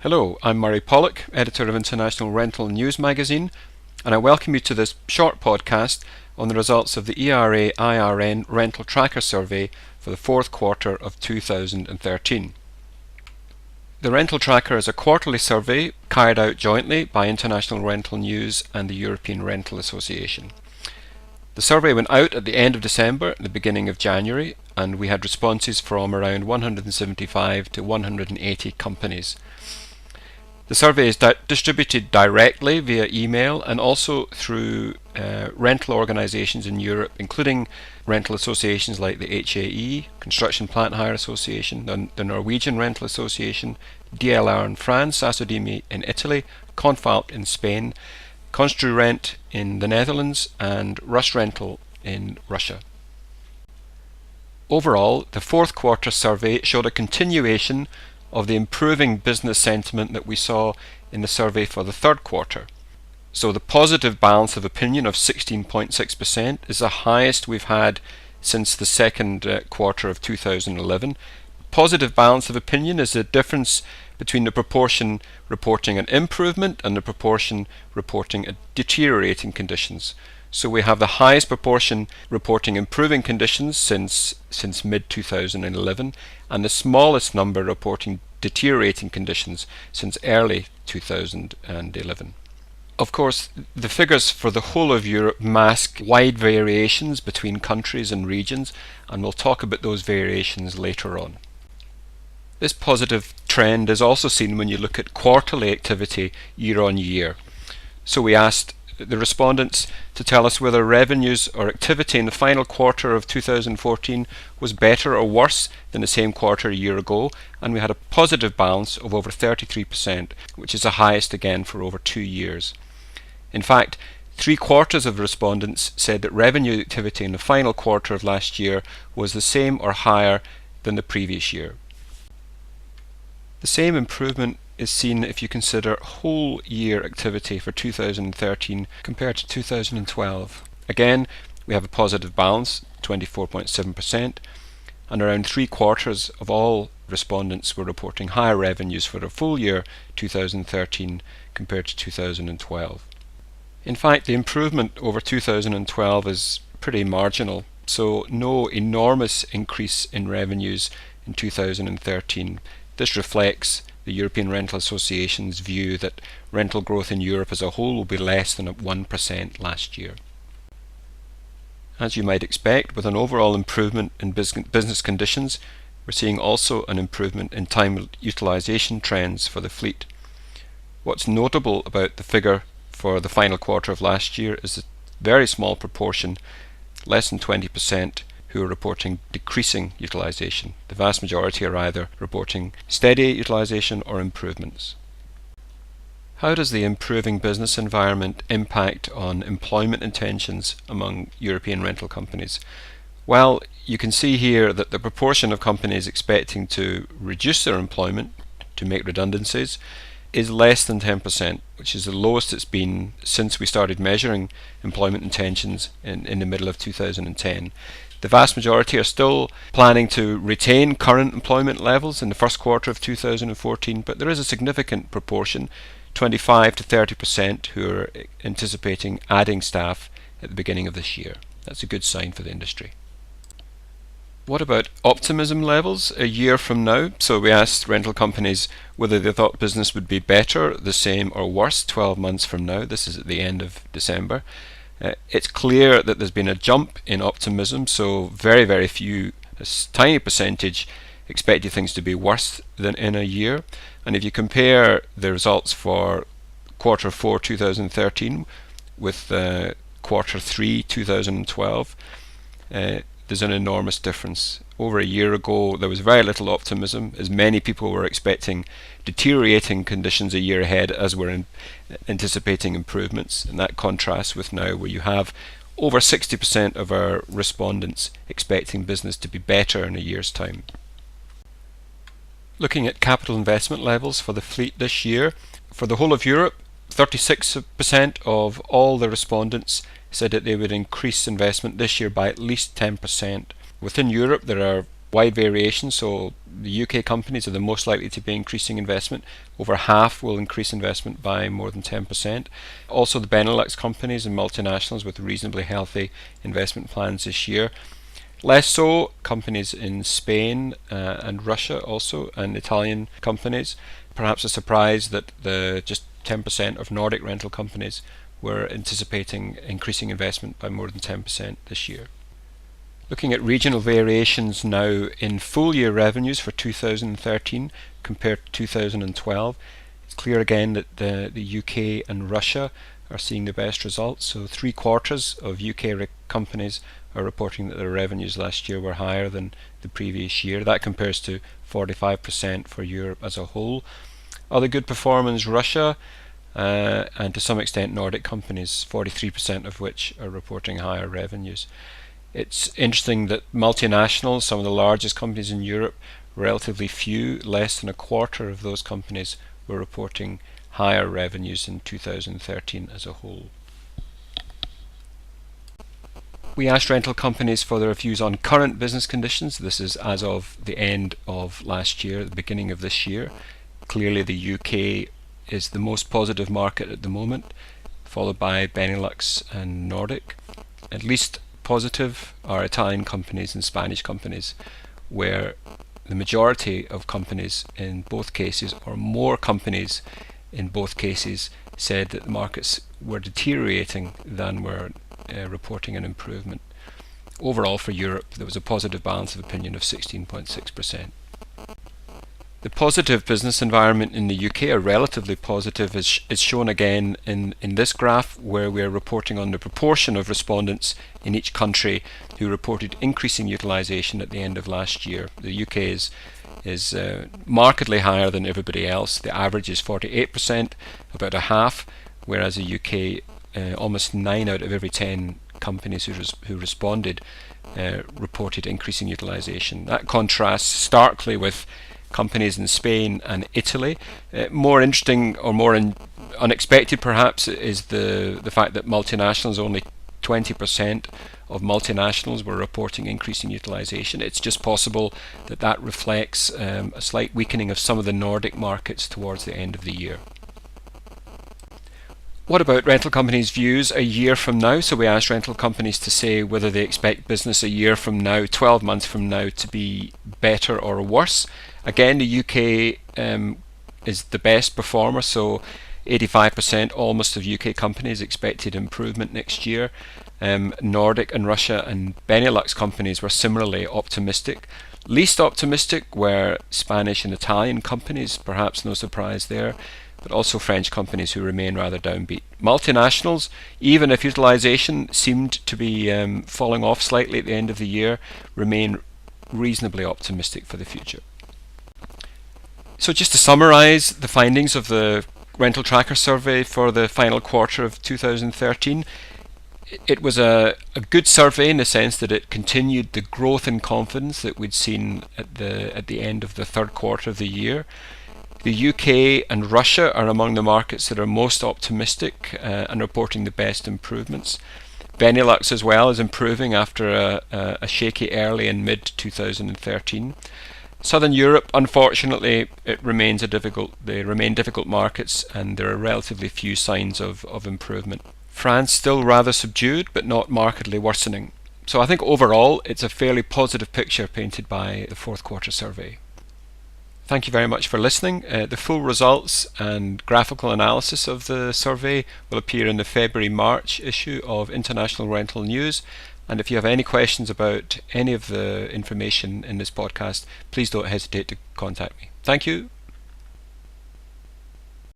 Hello, I'm Murray Pollok, editor of International Rental News magazine, and I welcome you to this short podcast on the results of the ERA IRN RentalTracker Survey for the fourth quarter of 2013. The Rental Tracker is a quarterly survey carried out jointly by International Rental News and the European Rental Association. The survey went out at the end of December and the beginning of January, and we had responses from around 175 to 180 companies. The survey is distributed directly via email and also through rental organisations in Europe, including rental associations like the HAE, Construction Plant Hire Association, the Norwegian Rental Association, DLR in France, Asodimi in Italy, Confalk in Spain, Construrent in the Netherlands, and Rus Rental in Russia. Overall, the fourth quarter survey showed a continuation of the improving business sentiment that we saw in the survey for the third quarter. So the positive balance of opinion of 16.6% is the highest we've had since the second quarter of 2011. Positive balance of opinion is the difference between the proportion reporting an improvement and the proportion reporting a deteriorating conditions. So we have the highest proportion reporting improving conditions since mid-2011 and the smallest number reporting deteriorating conditions since early 2011. Of course, the figures for the whole of Europe mask wide variations between countries and regions, and we'll talk about those variations later on. This positive trend is also seen when you look at quarterly activity year on year. So we asked the respondents to tell us whether revenues or activity in the final quarter of 2014 was better or worse than the same quarter a year ago, and we had a positive balance of over 33%, which is the highest again for over 2 years. In fact, 3/4 of the respondents said that revenue activity in the final quarter of last year was the same or higher than the previous year. The same improvement is seen if you consider whole year activity for 2013 compared to 2012. Again, we have a positive balance, 24.7%, and around 3/4 of all respondents were reporting higher revenues for the full year 2013 compared to 2012. In fact, the improvement over 2012 is pretty marginal, so no enormous increase in revenues in 2013. This reflects the European Rental Association's view that rental growth in Europe as a whole will be less than 1% last year. As you might expect, with an overall improvement in business conditions, we're seeing also an improvement in time utilisation trends for the fleet. What's notable about the figure for the final quarter of last year is a very small proportion, less than 20%, who are reporting decreasing utilisation. The vast majority are either reporting steady utilisation or improvements. How does the improving business environment impact on employment intentions among European rental companies? Well, you can see here that the proportion of companies expecting to reduce their employment, to make redundancies, is less than 10%, which is the lowest it's been since we started measuring employment intentions in the middle of 2010. The vast majority are still planning to retain current employment levels in the first quarter of 2014, but there is a significant proportion, 25 to 30%, who are anticipating adding staff at the beginning of this year. That's a good sign for the industry. What about optimism levels a year from now? So we asked rental companies whether they thought business would be better, the same, or worse 12 months from now. This is at the end of December. It's clear that there's been a jump in optimism, so very few, a tiny percentage, expected things to be worse than in a year. And if you compare the results for quarter 4 2013 with quarter 3 2012, there's an enormous difference. Over a year ago there was very little optimism, as many people were expecting deteriorating conditions a year ahead as we're anticipating improvements, and that contrasts with now where you have over 60% of our respondents expecting business to be better in a year's time. Looking at capital investment levels for the fleet this year, for the whole of Europe, 36% of all the respondents said that they would increase investment this year by at least 10%. Within Europe there are Wide variation, so the UK companies are the most likely to be increasing investment. Over half will increase investment by more than 10%. Also the Benelux companies and multinationals with reasonably healthy investment plans this year. Less so companies in Spain and Russia also, and Italian companies. Perhaps a surprise that the just 10% of Nordic rental companies were anticipating increasing investment by more than 10% this year. Looking at regional variations now in full year revenues for 2013 compared to 2012, it's clear again that the UK and Russia are seeing the best results. So 3/4 of UK companies are reporting that their revenues last year were higher than the previous year. That compares to 45% for Europe as a whole. Other good performance, Russia, and to some extent Nordic companies, 43% of which are reporting higher revenues. It's interesting that multinationals, some of the largest companies in Europe, relatively few, less than a quarter of those companies were reporting higher revenues in 2013 as a whole. We asked rental companies for their views on current business conditions. This is as of the end of last year, the beginning of this year. Clearly the UK is the most positive market at the moment, followed by Benelux and Nordic. At least positive are Italian companies and Spanish companies, where the majority of companies in both cases, or more companies in both cases, said that the markets were deteriorating than were reporting an improvement. Overall for Europe there was a positive balance of opinion of 16.6%. The positive business environment in the UK, or relatively positive, is shown again in this graph, where we're reporting on the proportion of respondents in each country who reported increasing utilisation at the end of last year. The UK is markedly higher than everybody else. The average is 48%, about a half, whereas the UK, almost 9 out of every 10 companies who responded reported increasing utilisation. That contrasts starkly with companies in Spain and Italy. More interesting, or more unexpected perhaps, is the fact that multinationals, only 20% of multinationals were reporting increasing utilisation. It's just possible that that reflects a slight weakening of some of the Nordic markets towards the end of the year. What about rental companies' views a year from now? So we asked rental companies to say whether they expect business a year from now, 12 months from now, to be better or worse. Again, the UK is the best performer, so 85% almost of UK companies expected improvement next year. Nordic and Russia and Benelux companies were similarly optimistic. Least optimistic were Spanish and Italian companies, perhaps no surprise there, but also French companies who remain rather downbeat. Multinationals, even if utilisation seemed to be falling off slightly at the end of the year, remain reasonably optimistic for the future. So just to summarise the findings of the Rental Tracker Survey for the final quarter of 2013, it was a good survey in the sense that it continued the growth in confidence that we'd seen at the end of the third quarter of the year. The UK and Russia are among the markets that are most optimistic and reporting the best improvements. Benelux as well is improving after a shaky early and mid-2013. Southern Europe, unfortunately, they remain difficult markets, and there are relatively few signs of improvement. France still rather subdued, but not markedly worsening. So I think overall it's a fairly positive picture painted by the fourth quarter survey. Thank you very much for listening. The full results and graphical analysis of the survey will appear in the February-March issue of International Rental News. And if you have any questions about any of the information in this podcast, please don't hesitate to contact me. Thank you.